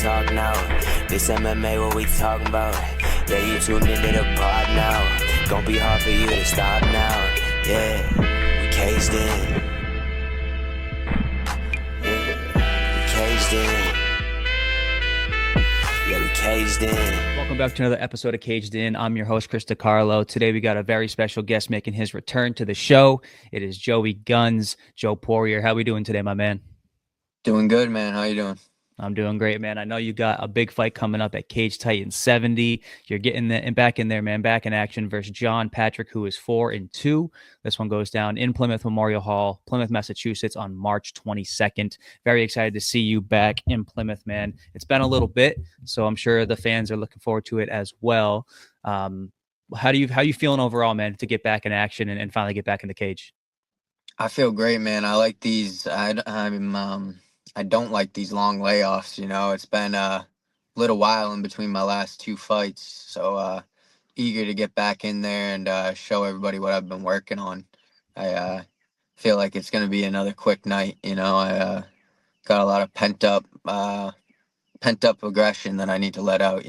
talk now. This MMA, what we talking about? Yeah, you tuned into the pod now. Gonna be hard for you to stop now. Yeah, we caged in. Yeah, we caged in. Yeah, we caged in. Welcome back to another episode of Caged In. I'm your host, Chris DiCarlo. Today we got a very special guest making his return to the show. It is Joey Guns, Joe Poirier. How we doing today, my man? Doing good, man. How you doing? I'm doing great, man. I know you got a big fight coming up at Cage Titan 70. You're getting back in there, man, back in action versus John Patrick, who is 4-2. This one goes down in Plymouth Memorial Hall, Plymouth, Massachusetts, on March 22nd. Very excited to see you back in Plymouth, man. It's been a little bit, so I'm sure the fans are looking forward to it as well. How you feeling overall, man, to get back in action and finally get back in the cage? I feel great, man. I like these. I don't like these long layoffs. It's been a little while in between my last two fights, so eager to get back in there and show everybody what I've been working on. I feel like it's gonna be another quick night. I got a lot of pent up aggression that I need to let out.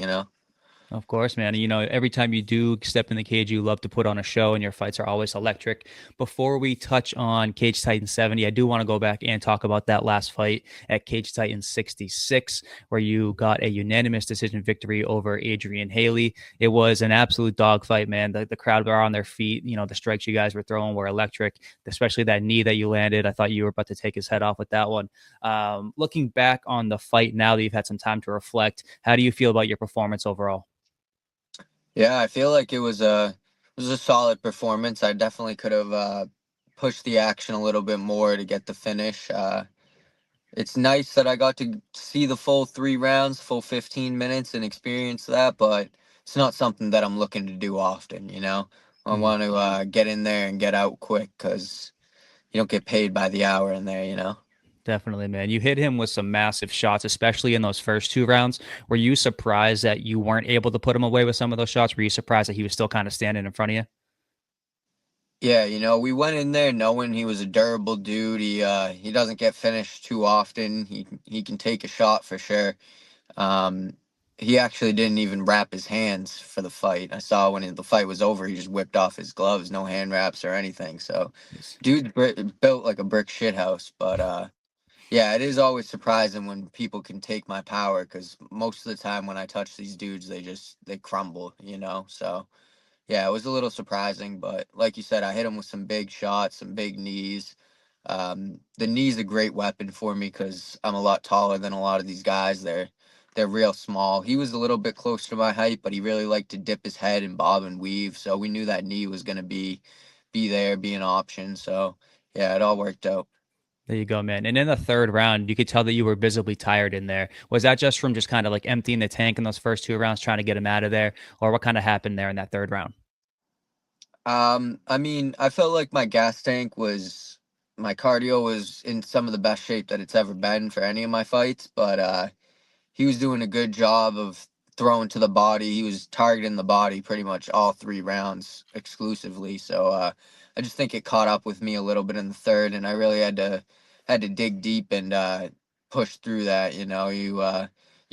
Of course, man. Every time you do step in the cage, you love to put on a show, and your fights are always electric. Before we touch on Cage Titan 70, I do want to go back and talk about that last fight at Cage Titan 66, where you got a unanimous decision victory over Adrian Haly. It was an absolute dogfight, man. The crowd were on their feet. The strikes you guys were throwing were electric, especially that knee that you landed. I thought you were about to take his head off with that one. Looking back on the fight now that you've had some time to reflect, how do you feel about your performance overall? Yeah, I feel like it was a solid performance. I definitely could have pushed the action a little bit more to get the finish. It's nice that I got to see the full 3 rounds, full 15 minutes, and experience that, but it's not something that I'm looking to do often. I want to get in there and get out quick because you don't get paid by the hour in there. Definitely, man. You hit him with some massive shots, especially in those first 2 rounds. Were you surprised that you weren't able to put him away with some of those shots? Were you surprised that he was still kind of standing in front of you? Yeah, we went in there knowing he was a durable dude. He doesn't get finished too often. He can take a shot for sure. He actually didn't even wrap his hands for the fight. I saw when the fight was over, he just whipped off his gloves, no hand wraps or anything. So, dude's built like a brick shithouse. But yeah, it is always surprising when people can take my power because most of the time when I touch these dudes, they crumble. So yeah, it was a little surprising, but like you said, I hit him with some big shots, some big knees. The knee's a great weapon for me because I'm a lot taller than a lot of these guys. They're real small. He was a little bit close to my height, but he really liked to dip his head and bob and weave. So we knew that knee was gonna be there, be an option. So yeah, it all worked out. There you go, man. And in the third round, you could tell that you were visibly tired in there. Was that just from just kind of like emptying the tank in those first 2 rounds, trying to get him out of there? Or what kind of happened there in that third round? I mean, I felt like my cardio was in some of the best shape that it's ever been for any of my fights, but he was doing a good job of throwing to the body. He was targeting the body pretty much all 3 rounds exclusively. So I just think it caught up with me a little bit in the third, and I really had to dig deep and push through that. You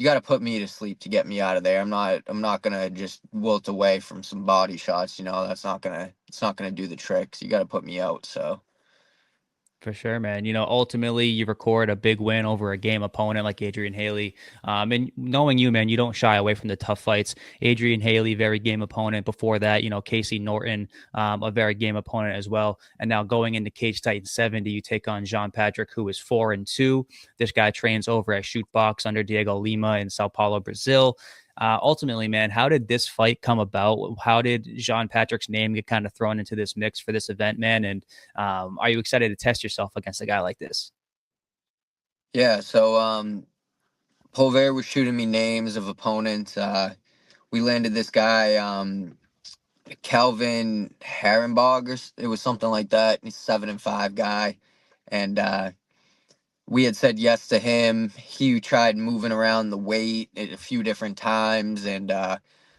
got to put me to sleep to get me out of there. I'm not gonna just wilt away from some body shots. It's not gonna do the tricks. You got to put me out. So. For sure, man. Ultimately, you record a big win over a game opponent like Adrian Haly. And knowing you, man, you don't shy away from the tough fights. Adrian Haly, very game opponent. Before that, Casey Norton, a very game opponent as well. And now going into Cage Titan 70, you take on John Patrick, who is 4-2. This guy trains over at Shoot Box under Diego Lima in Sao Paulo, Brazil. Ultimately, man, how did this fight come about? How did Jean Patrick's name get kind of thrown into this mix for this event, man? And are you excited to test yourself against a guy like this? Yeah, so Poirier was shooting me names of opponents. We landed this guy, Kelvin Herrenbog, it was something like that. He's 7-5 guy, and we had said yes to him. He tried moving around the weight a few different times and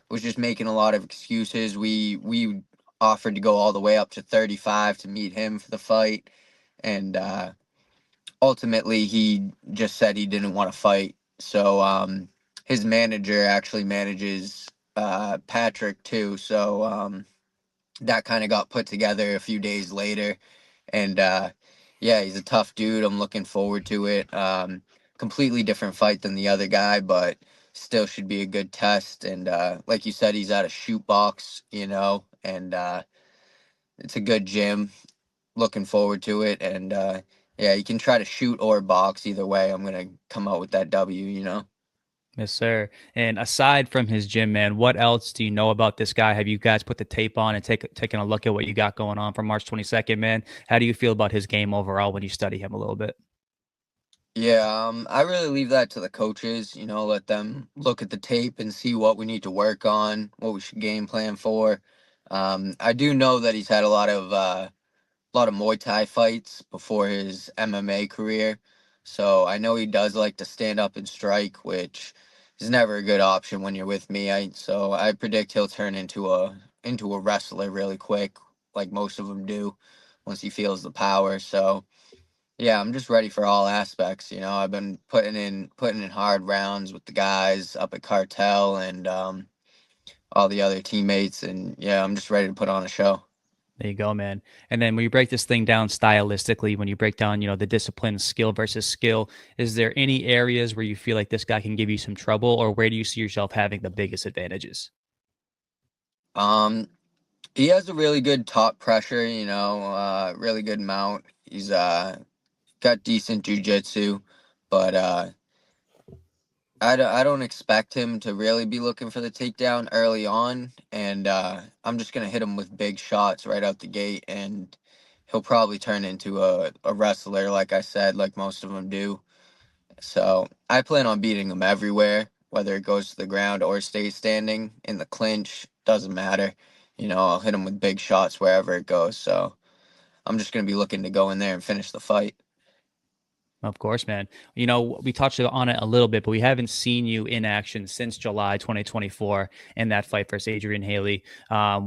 was just making a lot of excuses. We offered to go all the way up to 35 to meet him for the fight, and ultimately he just said he didn't want to fight. So his manager actually manages Patrick too. So that kind of got put together a few days later. And yeah, he's a tough dude. I'm looking forward to it. Completely different fight than the other guy, but still should be a good test. And like you said, he's at a shoot box, and it's a good gym. Looking forward to it. And yeah, you can try to shoot or box. Either way, I'm going to come out with that W. Yes, sir. And aside from his gym, man, what else do you know about this guy? Have you guys put the tape on and taken a look at what you got going on from March 22nd, man? How do you feel about his game overall when you study him a little bit? Yeah, I really leave that to the coaches, let them look at the tape and see what we need to work on, what we should game plan for. I do know that he's had a lot of Muay Thai fights before his MMA career. So I know he does like to stand up and strike, which is never a good option when you're with me. So I predict he'll turn into a wrestler really quick, like most of them do, once he feels the power. So yeah, I'm just ready for all aspects. I've been putting in hard rounds with the guys up at Cartel and all the other teammates, and yeah, I'm just ready to put on a show. There you go, man. And then when you break this thing down stylistically, when you break down, the discipline, skill versus skill, is there any areas where you feel like this guy can give you some trouble, or where do you see yourself having the biggest advantages? Um, he has a really good top pressure, really good mount. He's got decent jujitsu, but I don't expect him to really be looking for the takedown early on, and I'm just gonna hit him with big shots right out the gate, and he'll probably turn into a wrestler, like I said, like most of them do. So I plan on beating him everywhere, whether it goes to the ground or stays standing in the clinch, doesn't matter. I'll hit him with big shots wherever it goes. So I'm just gonna be looking to go in there and finish the fight. Of course, man. We touched on it a little bit, but we haven't seen you in action since July 2024 in that fight versus Adrian Haly.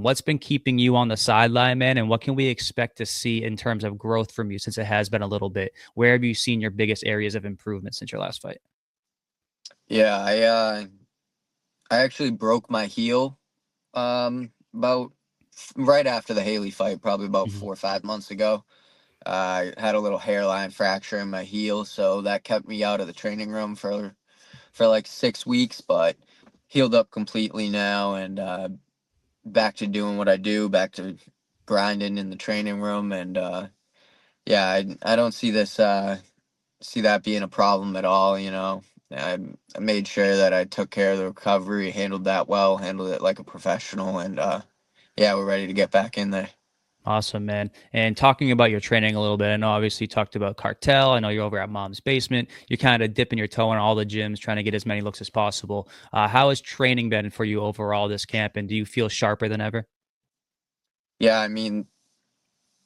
What's been keeping you on the sideline, man? And what can we expect to see in terms of growth from you since it has been a little bit? Where have you seen your biggest areas of improvement since your last fight? Yeah, I actually broke my heel about right after the Haley fight, probably about Mhm. 4 or 5 months ago. I had a little hairline fracture in my heel, so that kept me out of the training room for like 6 weeks, but healed up completely now, and back to doing what I do, back to grinding in the training room, and yeah, I don't see that being a problem at all. I made sure that I took care of the recovery, handled that well, handled it like a professional, and yeah, we're ready to get back in there. Awesome, man. And talking about your training a little bit, I know obviously you talked about Cartel. I know you're over at Mom's Basement. You're kind of dipping your toe in all the gyms, trying to get as many looks as possible. How has training been for you overall this camp? And do you feel sharper than ever? Yeah, I mean,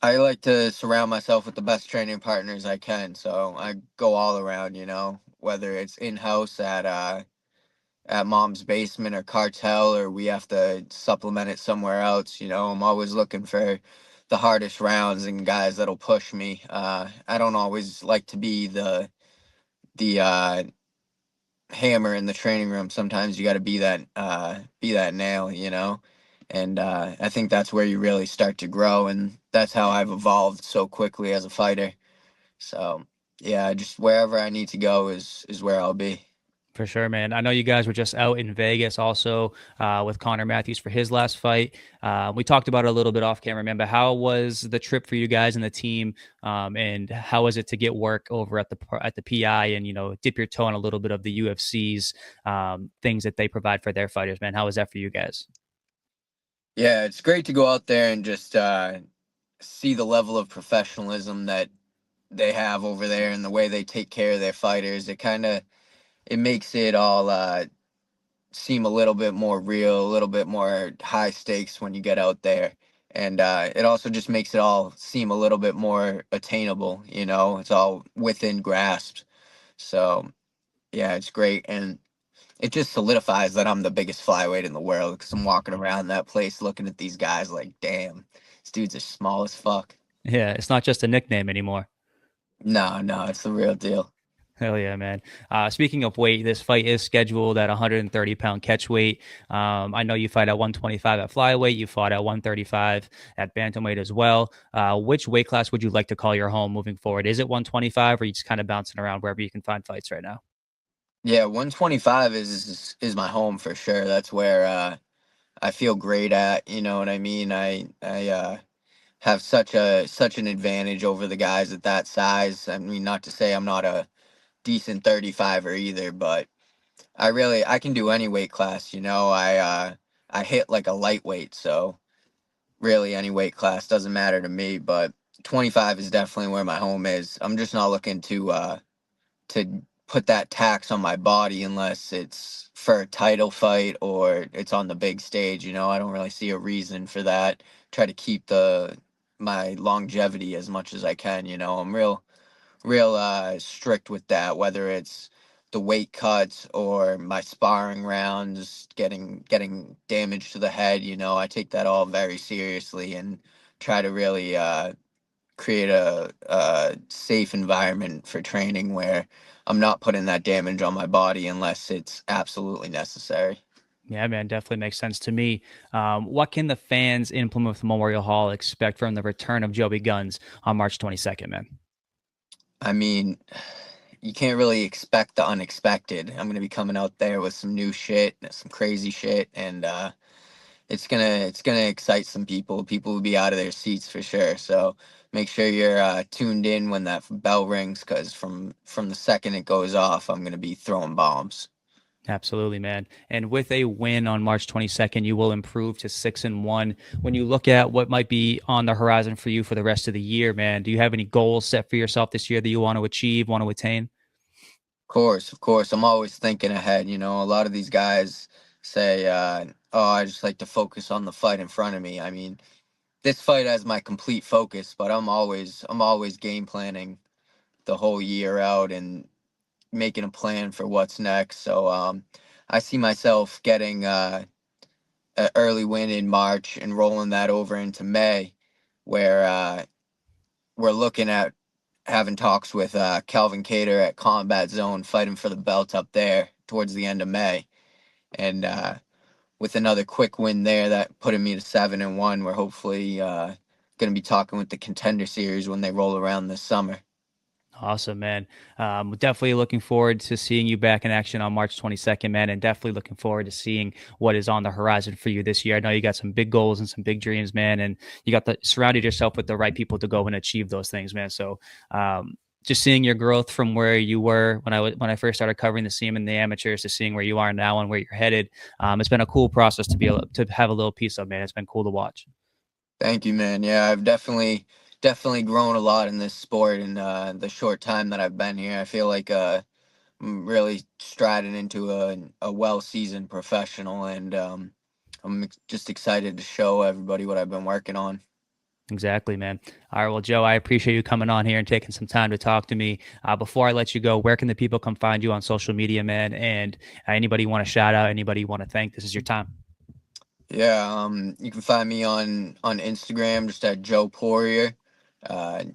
I like to surround myself with the best training partners I can, so I go all around, whether it's in-house at Mom's Basement or Cartel, or we have to supplement it somewhere else. I'm always looking for the hardest rounds and guys that'll push me. I don't always like to be the hammer in the training room. Sometimes you got to be that nail, and I think that's where you really start to grow, and that's how I've evolved so quickly as a fighter. So yeah, just wherever I need to go is where I'll be. For sure, man. I know you guys were just out in Vegas also with Connor Matthews for his last fight. We talked about it a little bit off camera, man. But how was the trip for you guys and the team? And how was it to get work over at the PI and dip your toe in a little bit of the UFC's things that they provide for their fighters, man? How was that for you guys? Yeah, it's great to go out there and just see the level of professionalism that they have over there and the way they take care of their fighters. It makes it all seem a little bit more real, a little bit more high stakes when you get out there. And it also just makes it all seem a little bit more attainable, it's all within grasp. So yeah, it's great. And it just solidifies that I'm the biggest flyweight in the world because I'm walking around that place looking at these guys like, damn, these dudes are small as fuck. Yeah, it's not just a nickname anymore. No, no, it's the real deal. Hell yeah, man. Speaking of weight, this fight is scheduled at 130-pound catch weight. I know you fight at 125 at flyweight. You fought at 135 at bantamweight as well. Which weight class would you like to call your home moving forward? Is it 125, or are you just kind of bouncing around wherever you can find fights right now? Yeah, 125 is my home for sure. That's where I feel great at. You know what I mean? I have such an advantage over the guys at that size. I mean, not to say I'm not a decent 35er either, but I can do any weight class. You know, I hit like a lightweight, so really any weight class doesn't matter to me. But 25 is definitely where my home is. I'm just not looking to put that tax on my body unless it's for a title fight or it's on the big stage. You know, I don't really see a reason for that. Try to keep the my longevity as much as I can. You know, I'm real strict with that, whether it's the weight cuts or my sparring rounds, getting damage to the head. You know, I take that all very seriously and try to really create a safe environment for training where I'm not putting that damage on my body unless it's absolutely necessary. Yeah, man, definitely makes sense to me. What can the fans in Plymouth Memorial Hall expect from the return of Joey Guns on March 22nd, man? I mean, you can't really expect the unexpected. I'm gonna be coming out there with some new shit, some crazy shit, and it's gonna excite some people. People will be out of their seats for sure. So make sure you're tuned in when that bell rings, because from the second it goes off, I'm gonna be throwing bombs. Absolutely, man. And with a win on March 22nd, you will improve to 6-1. When you look at what might be on the horizon for you for the rest of the year, man, do you have any goals set for yourself this year that you want to achieve, want to attain? Of course. I'm always thinking ahead. You know, a lot of these guys say, "Oh, I just like to focus on the fight in front of me." I mean, this fight has my complete focus, but I'm always game planning the whole year out and making a plan for what's next. So I see myself getting an early win in March and rolling that over into May, where we're looking at having talks with Calvin Cater at Combat Zone, fighting for the belt up there towards the end of May, and with another quick win there, that putting me to 7-1. We're hopefully going to be talking with the Contender Series when they roll around this summer. Awesome, man. Definitely looking forward to seeing you back in action on March 22nd, man, and definitely looking forward to seeing what is on the horizon for you this year. I know you got some big goals and some big dreams, man, and you got surrounded yourself with the right people to go and achieve those things, man. So, just seeing your growth from where you were when I first started covering the scene in the amateurs to seeing where you are now and where you're headed, it's been a cool process to be able to have a little piece of, man. It's been cool to watch. Thank you, man. Yeah, I've definitely grown a lot in this sport in the short time that I've been here. I feel like I'm really striding into a well-seasoned professional, and just excited to show everybody what I've been working on. Exactly, man. All right. Well, Joe, I appreciate you coming on here and taking some time to talk to me. Before I let you go, where can the people come find you on social media, man? And anybody you want to shout out, anybody you want to thank, this is your time. Yeah, you can find me on Instagram just at Joe Poirier, uh,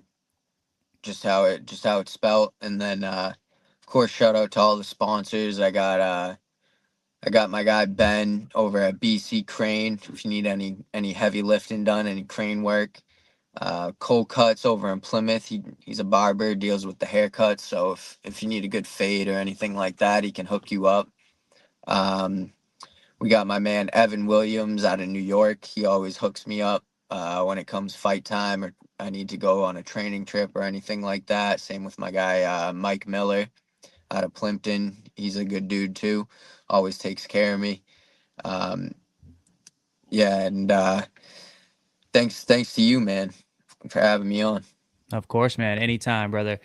just how it's spelled, and then of course shout out to all the sponsors. I got my guy Ben over at BC Crane. If you need any heavy lifting done, any crane work, Cole Cuts over in Plymouth. He's a barber, deals with the haircuts. So if you need a good fade or anything like that, he can hook you up. Um, we got my man Evan Williams out of New York. He always hooks me up when it comes fight time or I need to go on a training trip or anything like that. Same with my guy Mike Miller out of Plimpton. He's a good dude too. Always takes care of me. Um, yeah, and thanks to you, man, for having me on. Of course, man. Anytime, brother.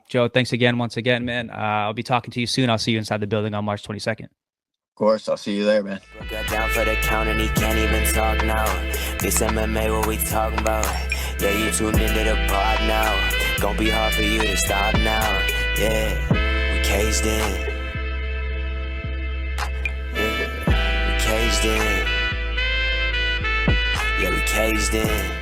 Joe, thanks again, once again, man. I'll be talking to you soon. I'll see you inside the building on March 22nd. Of course, I'll see you there, man. Got down for the count and he can't even talk now. This MMA, what we talking about? Yeah, you tuned into the pod now. Gonna be hard for you to stop now. Yeah, we caged in. Yeah, we caged in. Yeah, we caged in.